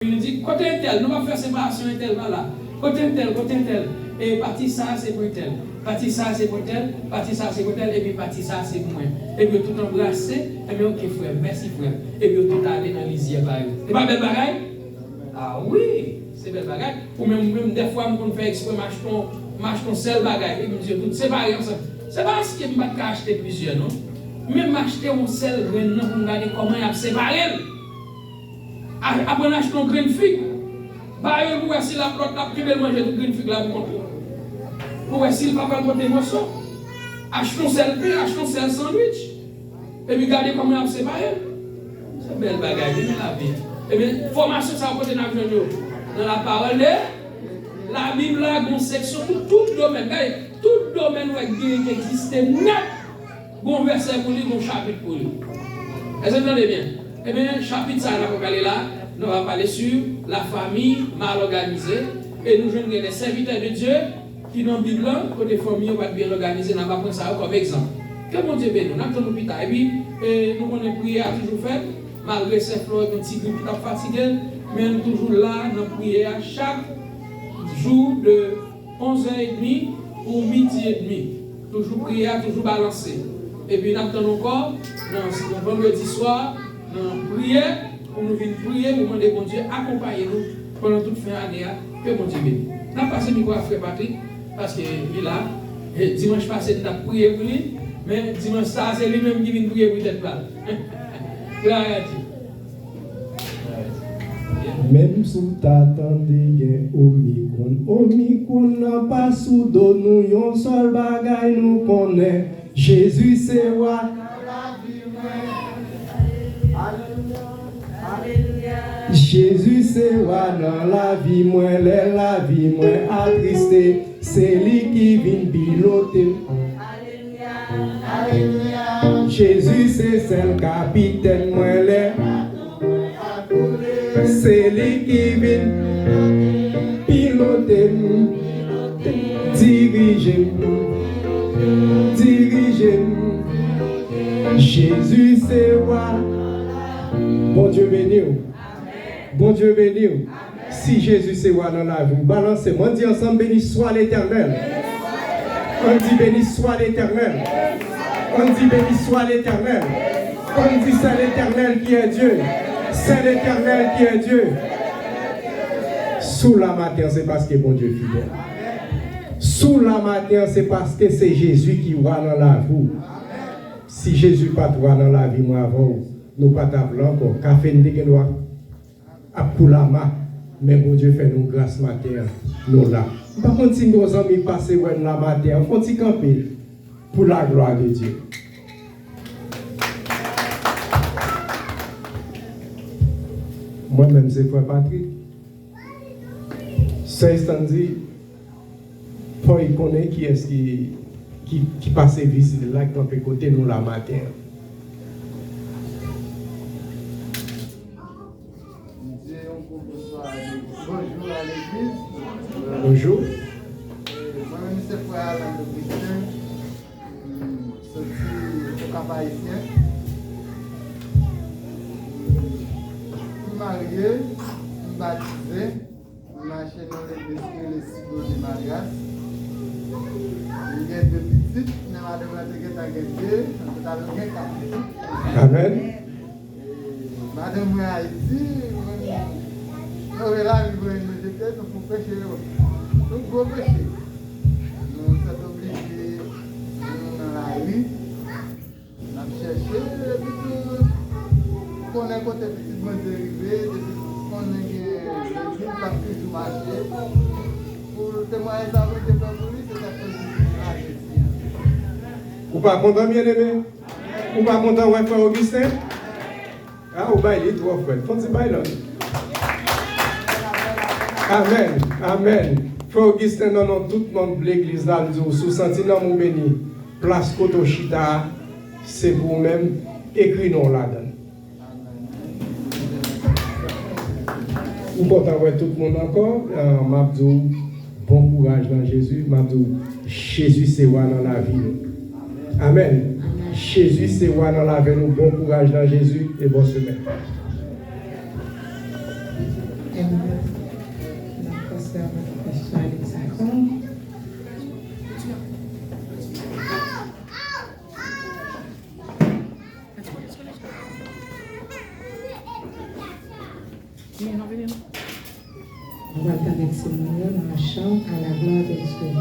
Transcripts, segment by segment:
Il dit, côté tel, nous allons faire séparation tel là. Côté tel. Et partie ça, c'est pour tel. Partie ça, c'est pour tel. Partie ça, c'est pour tel. Et puis partie ça, c'est pour moi. Et puis tout embrasser. Et puis ok, frère, merci, frère. Et puis tout aller dans l'isière. C'est pas belle bagaille? Ah oui, c'est belle bagaille. Ou même des fois, on fait exprès, marche ton seul bagaille. Et me dit, tout séparé ensemble. C'est pas ce que je ne vais pas acheter plusieurs, non? Même acheter un seul grain, pour regarder comment il a séparé. Après, on achète un grain de figue. Bah, vous voyez si la plante a pris de manger de grain de figue là pour montrer. Vous voyez si le papa a des morceaux. Achetons seul pain, achetons seul sandwich. Et puis, regardez comment il a séparé. C'est une belle bagaille, c'est la vie. Et bien, formation, ça va côté dans la parole de la Bible, là, une section pour tout domaine. Tout domaine qui existe net. Bon verset pour lui, bon chapitre pour lui. Est-ce que vous entendez bien? Eh bien, chapitre ça, on va parler là, nous allons parler sur la famille mal organisée. Et nous jeunes des serviteurs de Dieu qui dans la Bible, côté famille, on va bien organiser, nous allons prendre ça comme exemple. Que mon Dieu bénisse, nous avons l'hôpital. Et puis, nous avons prié à toujours fait, malgré ces fleurs, un petit groupe qui est fatigué, mais nous sommes toujours là, nous prions chaque jour de 11h30 ou midi et demi. Toujours prier, toujours balancer. Et puis, nous attendons encore, le vendredi soir, nous prions, pour nous venir prier, pour demander bon Dieu, accompagnez-nous pendant toute fin d'année, que mon Dieu bénisse. Nous avons passé le micro à Frère Patrick, parce qu'il est là. Et dimanche passé, nous avons prié pour lui, mais dimanche ça, c'est lui-même qui vient prier pour tête là. Gloire à Dieu. Même sous t'attendez, Omicron n'a pas sous dos, nous yon seul bagaille nous connaît. Jésus c'est roi. Jésus c'est roi dans la vie, moi la vie, moi attristé. C'est lui qui vient piloter. Alléluia. Jésus c'est le capitaine, moi les. C'est lui qui vient piloter, diriger. Jésus c'est roi. Bon Dieu béni. Bon Dieu béni. Si Jésus c'est roi dans la vie, balancez-moi. On dit ensemble, béni soit l'Éternel. On dit béni soit l'Éternel. On dit béni soit l'Éternel. On dit c'est l'Éternel qui est Dieu. C'est l'Éternel qui est Dieu. Sous la matière, c'est parce que bon Dieu est fidèle. Sous la matière, c'est parce que c'est Jésus qui roi dans la vie. Si Jésus pas roi dans la vie, moi avant, nous pas t'appeler encore. Café n'est que nous pour la main. Mais bon Dieu fait nous grâce matière. Nous là. Par contre, si nos amis passent dans la matière, il faut y camper pour la gloire de Dieu. Moi-même, c'est Frère Patrick. C'est dit, pour y connaître qui est-ce qui passe visite là, qui peut côté nous la matin. Bonjour à l'église. Bonjour. Moi-même, c'est Frère Alain de Christian. Sorti au Cap Haïtien. Marié, baptisé, marché dans l'église qui est le Sido de Marias. Il y a deux petites, mais madame la Teguet, on a le quatre. Amen. Madame est Haïti, nous là, nous jeter, nous pour pécher. Nous gros péché. Nous sommes obligés dans la rue, nous chercher, qu'on a côté petit bon dérivé, qu'on a l'église qui a toujours marché. Pour témoigner ça, vous êtes pas pour lui, c'est ça que je Ou pas content, bien aimé? Ou pas content, ouais, Frère Augustin? Ah, ou pas, il est trop frère. Faut-il pas là? Amen. Amen. Frère Augustin, non, tout le monde de l'église là, nous sous senti dans mon béni. Place Kotoshita, c'est pour vous-même. Écrit non là-dedans. Ou content, ouais, tout le monde encore. M'abdou, bon courage dans Jésus. M'abdou, Jésus c'est roi dans la vie. Amen. Jésus c'est roi dans la vie. Bon courage dans Jésus et bonne semaine. On va être avec Simon, on chante à la gloire de Dieu.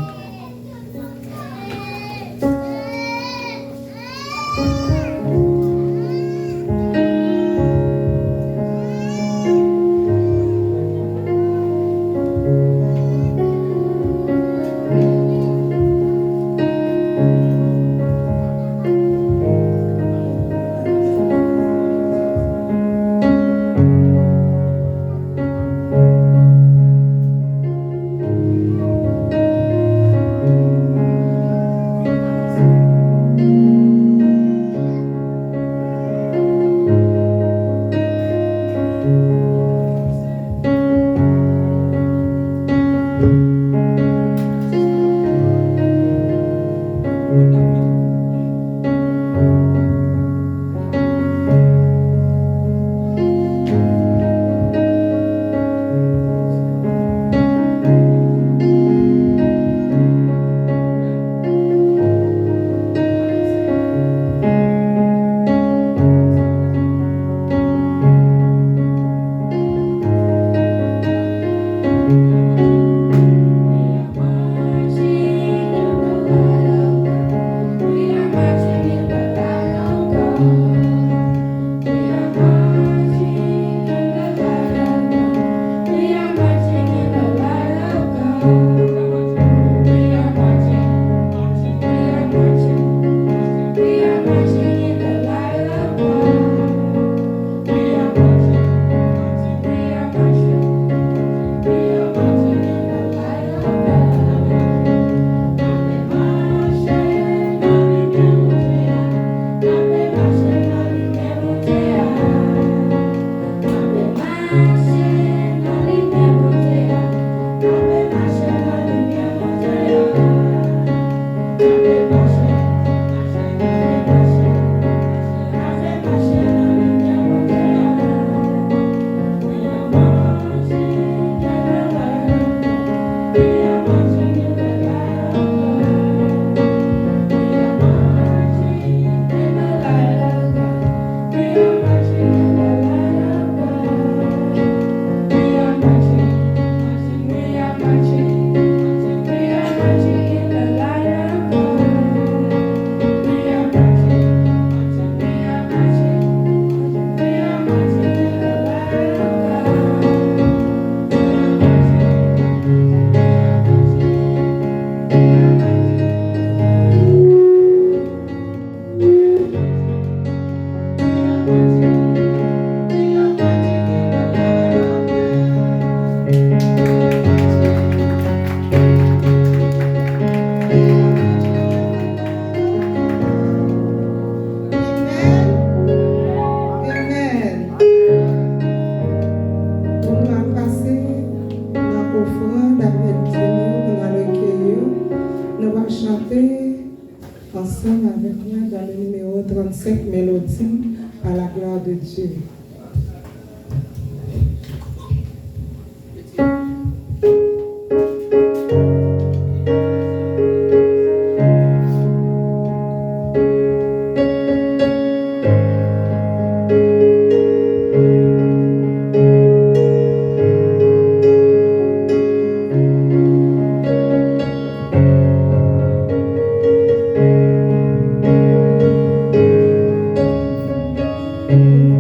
Ensemble avec moi dans le numéro 35, Mélodie à la gloire de Dieu.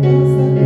Dança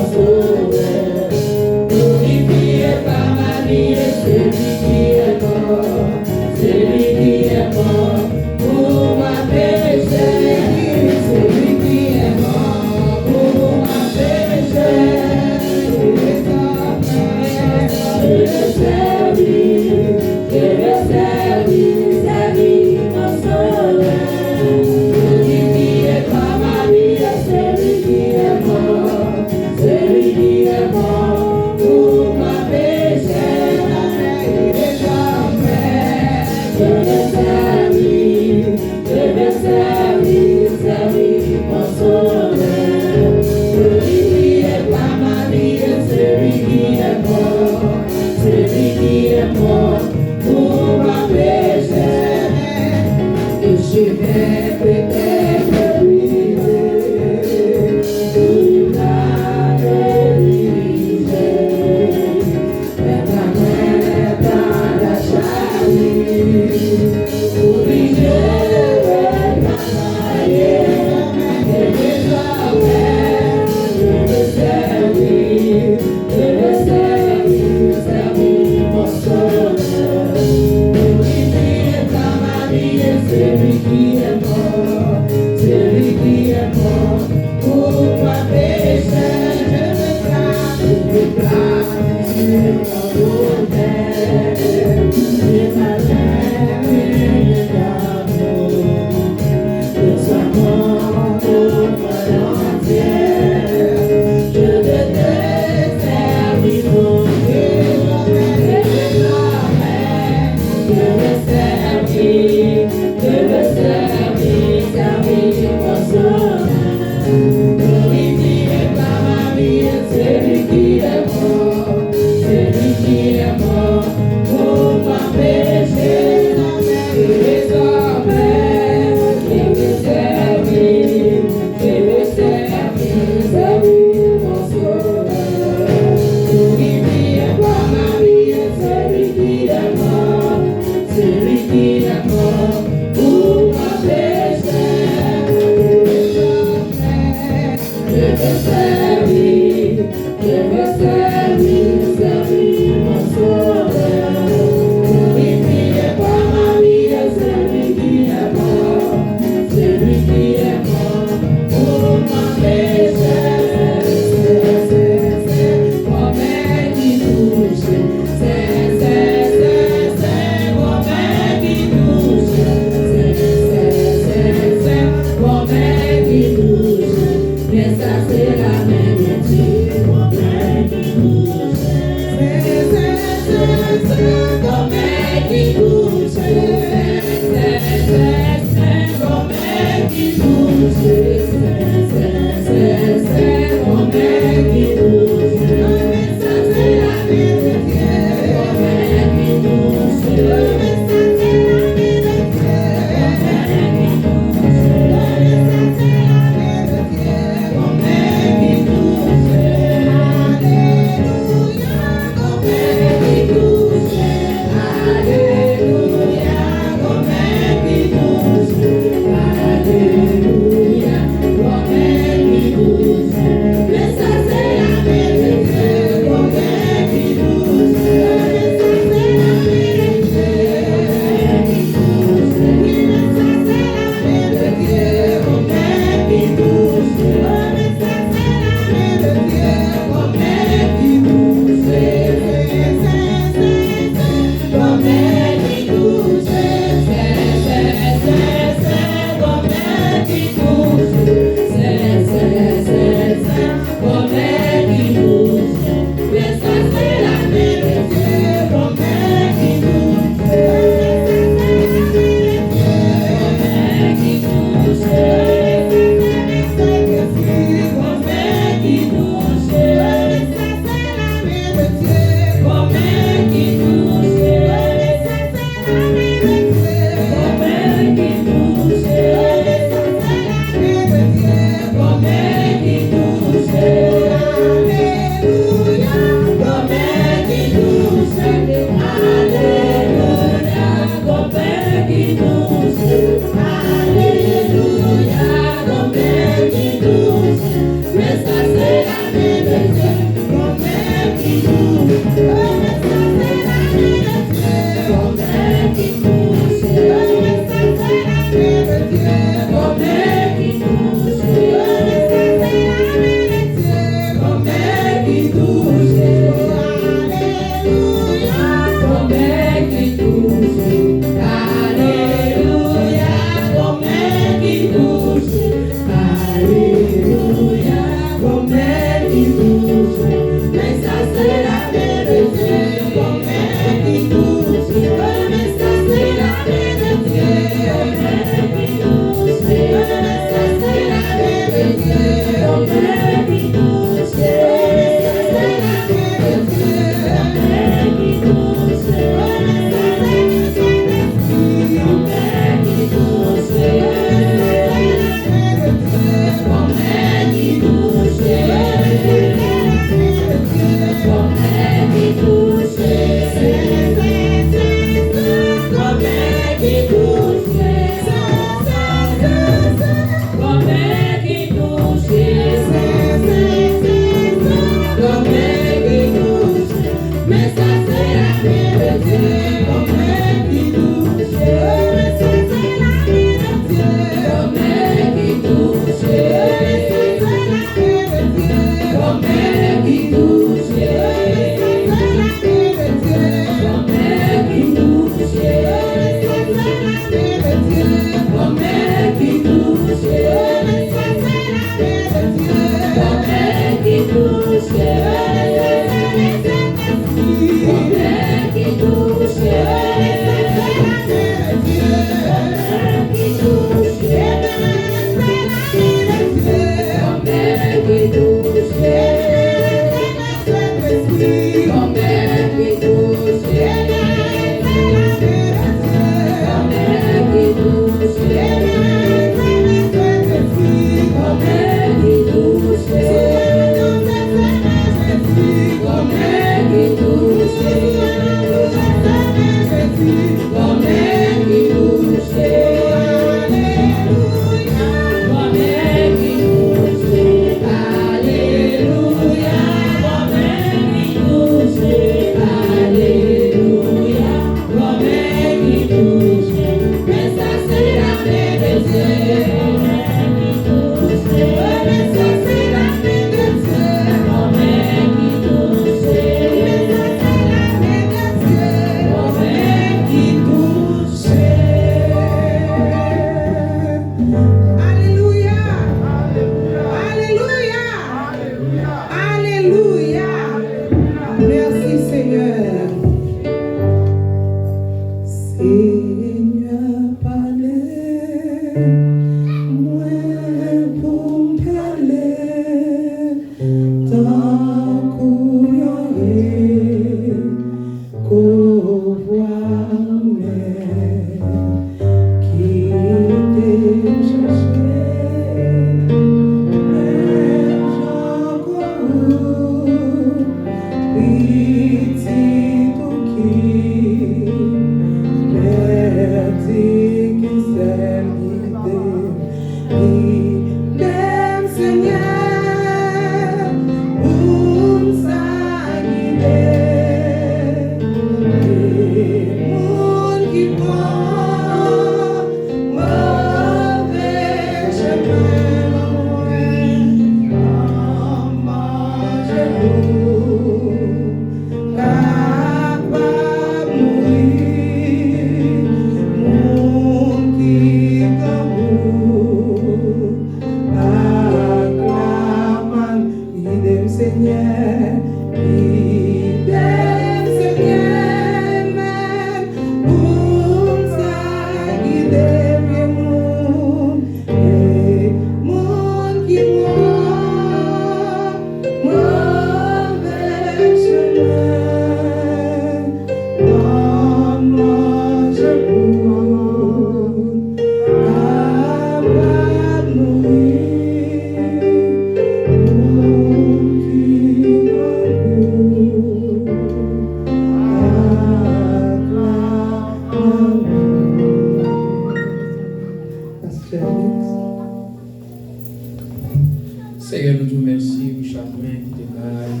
Seigneur, nous te remercions pour chaque main qui te baille.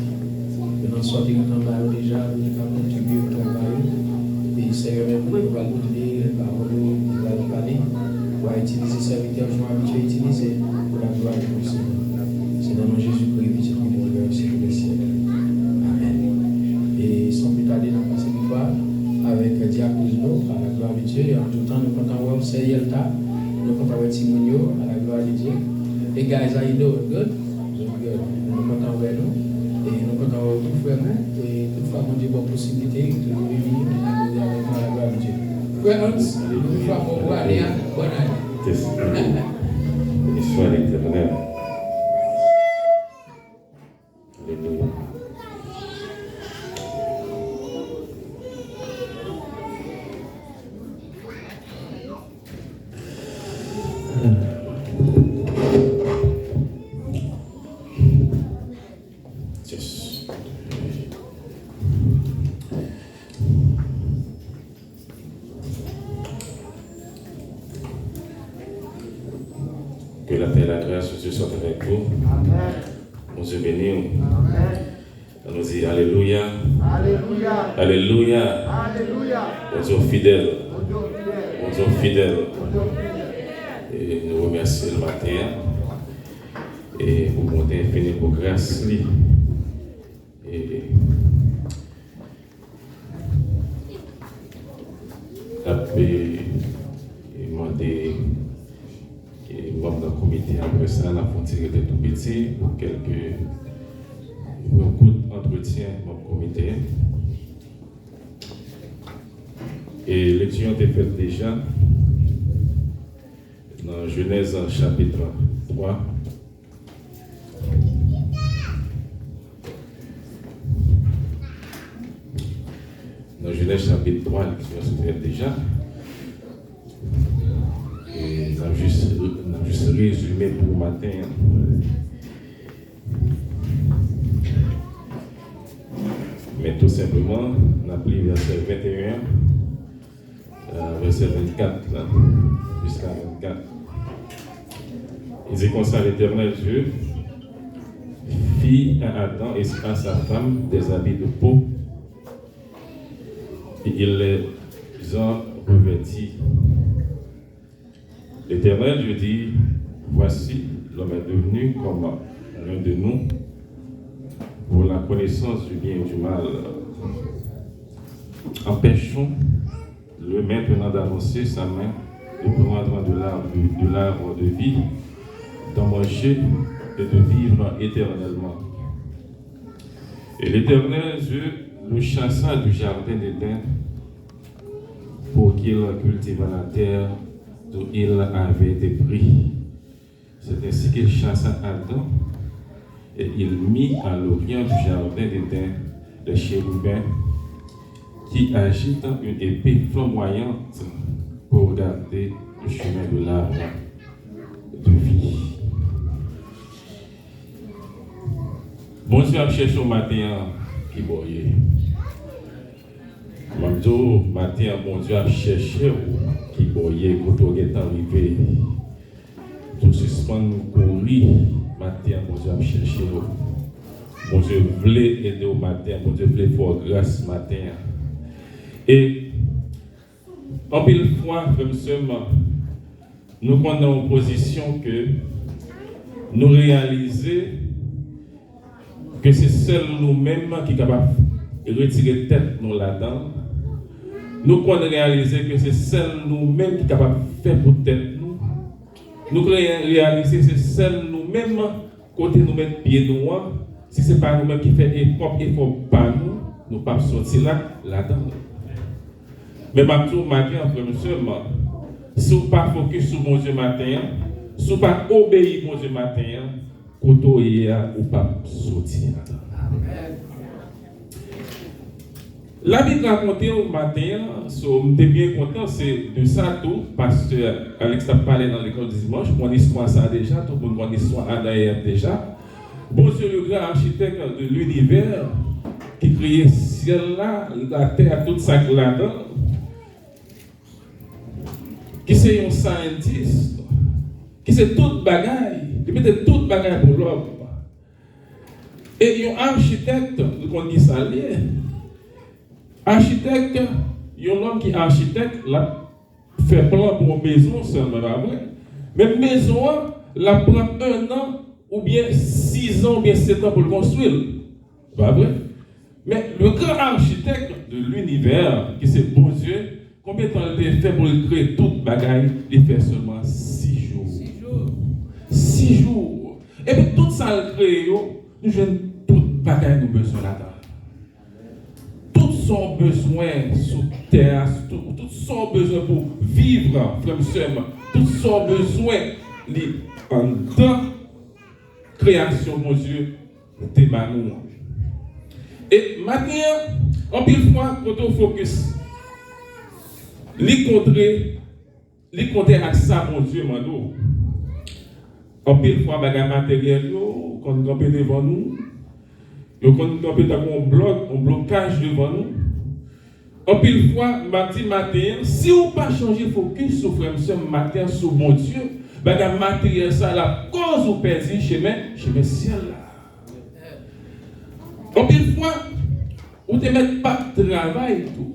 Nous en sortir dans le travail déjà, nous avons contribué au travail. Et Seigneur, nous va continuer les paroles, nous allons parler. Pour utiliser ce serviteur, je vais habituer à utiliser pour la gloire de Dieu. C'est dans le nom de Jésus-Christ, petit mon Dieu, c'est le ciel. Amen. Et sans plus tarder, nous passons une fois avec le diable Ousno, à la gloire de Dieu. Et en tout temps, nous comptons voir c'est Yelta, nous comptons voir Timonio, à la gloire de Dieu. Et guys, how you doing? Good? Good. Nous comptons voir nous. Et nous comptons voir tout frère nous. Et toutefois, nous avons la possibilité de nous réunir et de nous avec la gloire de Dieu. Frère Hans, toutefois, pour voir les bonne année. Béni soit l'Éternel. Alléluia. Yes. Que la paix et la grâce de Dieu soient avec vous. Amen. Mon Dieu béni. Amen. On nous dit Alléluia. Alléluia. Alléluia. Alléluia. Mon Dieu fidèle. Mon Dieu fidèle. Mon Dieu fidèle. Mon Dieu fidèle. Et nous remercions le matin. Et pour monter infini pour grâce. Et la paix. Et demander. Et membres du comité après ça, la frontière était tout petit pour quelques beaucoup d'entretiens dans le comité. Et l'étude a été faite déjà dans Genèse chapitre 3. Dans Genèse chapitre 3, l'étude a été faite déjà. Et on a juste résumé pour le matin. Mais tout simplement, on a pris verset 21, verset 24, là, jusqu'à 24. Il dit comme ça, l'Éternel Dieu fit à Adam et à sa femme des habits de peau, et il les a revêtis. L'Éternel Dieu dit, voici, l'homme est devenu comme l'un de nous, pour la connaissance du bien et du mal. Empêchons-le maintenant d'avancer sa main, de prendre de l'arbre de vie, d'en manger et de vivre éternellement. Et l'Éternel Dieu le chassa du jardin d'Éden pour qu'il cultive la terre d'où il avait été pris. C'est ainsi qu'il chassa Adam et il mit à l'orient du jardin d'Éden les chérubins qui agitent une épée flamboyante pour garder le chemin de l'arbre de vie. Bon Dieu a cherché au matin qui boyait. Mamdo, matin, bon Dieu a cherché qui boyait quand on est arrivé. Tout suspend courir, matin, bon Dieu a cherché. Bon Dieu voulait aider au matin, bon Dieu voulait faire grâce matin. Et en pile fois, comme seulement, nous prenons en position que nous réaliser que c'est seul nous-mêmes qui sommes capables de retirer tête nous là-dedans. Nous pouvons réaliser que c'est seul nous-mêmes qui sommes capables de faire pour tête nous. Nous pouvons réaliser que c'est seul nous-mêmes côté nous mettre pied droit. Si ce n'est pas nous-mêmes qui faisons effort par nous, nous ne pouvons pas sortir là-dedans. Mais maintenant, matin, frère, seulement, si vous ne pas focus sur mon Dieu matin, si vous ne pas obéir mon Dieu matin, koto ya ou pas sortir. La Bible raconte au matin, je suis bien content, c'est de ça tout, parce que Alex a parlé dans l'école du dimanche, mon histoire ça déjà, tout le monde mon histoire à d'ailleurs déjà. Bon Dieu, le grand architecte de l'univers, qui créait le ciel là, la terre, tout ça là-dedans, qui c'est un scientiste, qui c'est toute bagaille. Il mettait tout bagage pour l'homme. Et un architecte, qu'on dit ça, architecte, il y a un homme qui est architecte, là, fait plan pour une maison seulement, là, vrai. Mais maison, la prend 1 an, ou bien 6 ans, ou bien 7 ans pour le construire. Pas vrai? Mais le grand architecte de l'univers, qui c'est bon Dieu, combien de temps il a fait pour créer toute bagaille? Il fait seulement 6 jours. 6 jours. Et puis tout ça le crée, nous avons toute bagaille nous besoin là-dedans. Tout son besoin sous terre, tout son besoin pour vivre, frère et tout son besoin en temps création, mon Dieu, t'es nous. Et maintenant, en pile fois, quand on focus, les contrer avec ça, mon Dieu, mando. En pile fois, bagage matériel, quand on campe devant nous, quand on campe dans un blocage devant nous. En pile fois, matin, si on pas changer focus sur frère matin, sur mon Dieu, bagage matériel, ça, la cause ou perdu chemin ciel là. En pile fois, on te met pas de travail tout.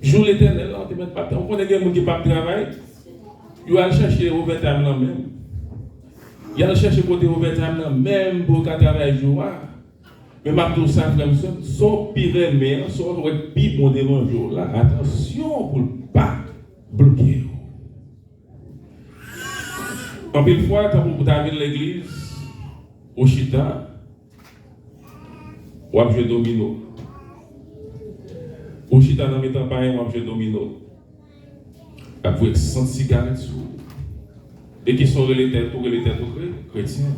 Jour l'éternel, on te met pas de travail. On connaît des gens qui pas de travail. Ils vont chercher overtime là même. Ils vont chercher côté overtime là même pour qu'à travailler jour. Mais ma tout ça comme ça, son pire mais son pire bon devant jour là. Attention pour pas bloquer. En pile fois, quand vous avez l'église au Chita, ou à jouer domino. Au Chita dans mes temps pareil, ou à jouer domino. À jouer 100 cigarettes sous. Et qui sont les têtes chrétiens.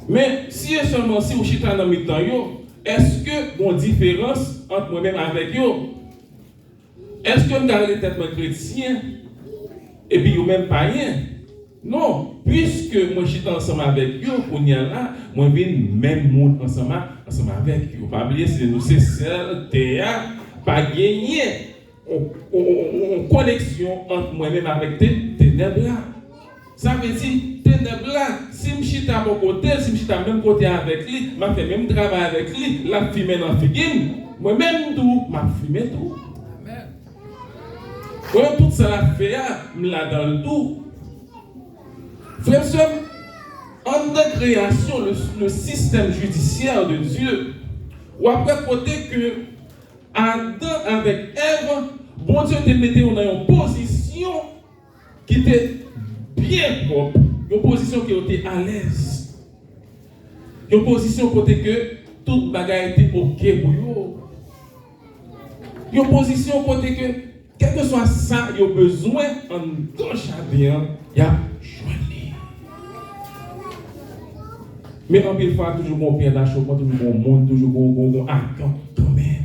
Mais si seulement si au Chita dans mes temps, est-ce que bon différence entre moi-même avec eux? Est-ce que je garde les têtes chrétiens et puis vous-même païens? Non, puisque moi je suis ensemble avec eux, pour y aller là, moi je viens même monde ensemble avec eux. Pas oublier, c'est nous, c'est celle, théâtre, pas gagner une connexion entre moi-même avec tes ténèbres là. Ça veut dire, ténèbres là, si je suis à mon côté, si je suis à même côté avec lui, je fais même travail avec lui, la fumée dans le figuine, moi-même tout, je fume tout. Quand tout ça la fait, je la dans le tout. Frère, en de création, le système judiciaire de Dieu, ou après côté que Adam avec Ève, bon Dieu te mettait dans une position qui était bien propre, une position qui était à l'aise, une position côté que toute bagaille était ok pour eux, une position côté que quel que soit ça, il y a besoin en gauche à bien, il y a choisi. Mais en pile fois, toujours bon bien d'achoppement, toujours bon monde, toujours bon attends quand même.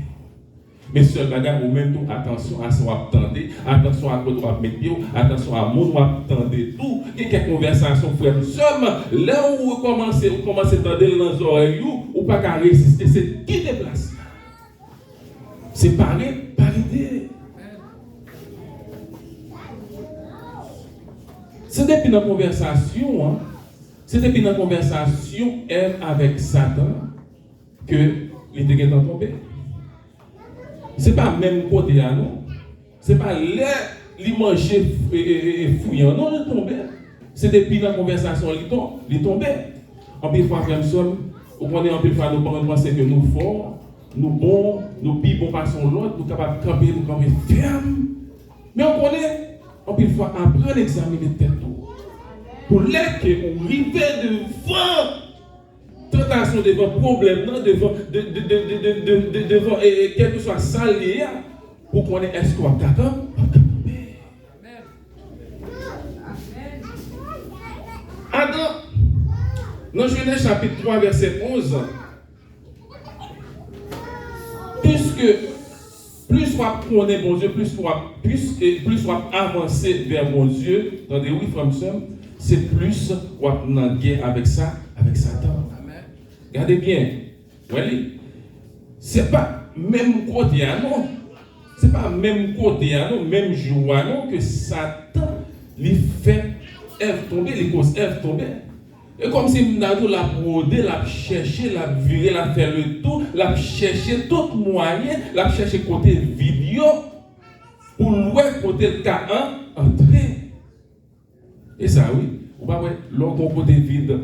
Mais seul bagage, ou même tout, attention à ce qu'on attendait, attention à quoi on va mettre pied, attention à mon attendait tout. Il y a quelques conversations, frère, nous sommes là où vous commencez à entendre dans les oreilles, ou pas qu'à résister, c'est qui déplace. C'est parité. C'est depuis notre conversation, hein. C'est depuis notre conversation avec Satan que il était tombé. C'est pas même côté là non. C'est pas les manger fouillant non, il tombé. C'est depuis notre conversation il tombé. En plus fois comme ça, on connaît en plus fois nous penser que nous forts, nous bons, nous plus bons façon l'autre, nous capables de camper, nous camper ferme. Mais on connaît en plus fois apprendre à examiner tête tout. Pour l'air qu'on arrive devant tentation, devant problème, devant quel que soit ça lié, pour qu'on ait est-ce qu'on va d'accord? Adam, dans Genèse chapitre 3, verset 11, puisque plus on connaît mon Dieu, plus on avancer vers mon Dieu, dans des oui, frères et c'est plus on a en guerre avec ça, avec Satan. Amen. Regardez bien, c'est pas même côté, non. Ce n'est pas même côté, non, même joie, non, que Satan lui fait Ève tomber, les causes Ève tomber. Et comme si Mnado l'a brodé, l'a cherché, l'a viré, l'a fait le tour, l'a cherché tout moyen, l'a cherché côté vidéo pour louer côté le K1 entrer. Et ça, oui, ou pas, ouais, l'autre côté vide,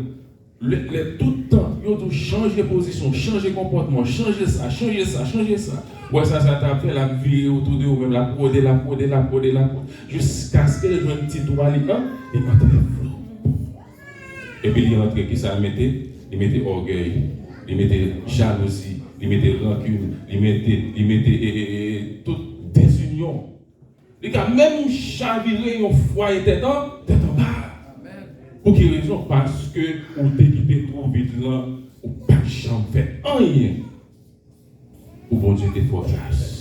tout le temps, il faut changer position, changer comportement, changer ça, changer ça, changer ça. Ouais, ça t'a fait la vie autour de vous-même, la poder, jusqu'à ce que le petit doigt et entrer. Et puis il rentrait qui ça il mettait orgueil, il mettait jalousie, il mettait rancune, il mettait toute désunion. Il a même chaviré un foyer tête en bas. Pour quelle raison? Parce que on t'a quitté trop vite là, ou pas de champ fait rien. Pour bon Dieu te faut grâce.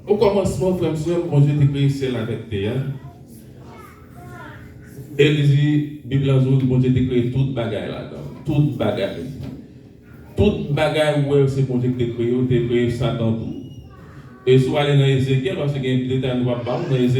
Au commencement, frère, bon Dieu t'a créé ciel avec terre. Et il dit, Bible en dit, bon Dieu t'a créé toute bagaille là-dedans. Toute bagaille. Toute bagaille, ouais, c'est bon Dieu t'a créé Satan tout. Et si vous allez dans Ézéchiel, parce qu'il y a un détail, nous ne va pas dans Ézéchiel.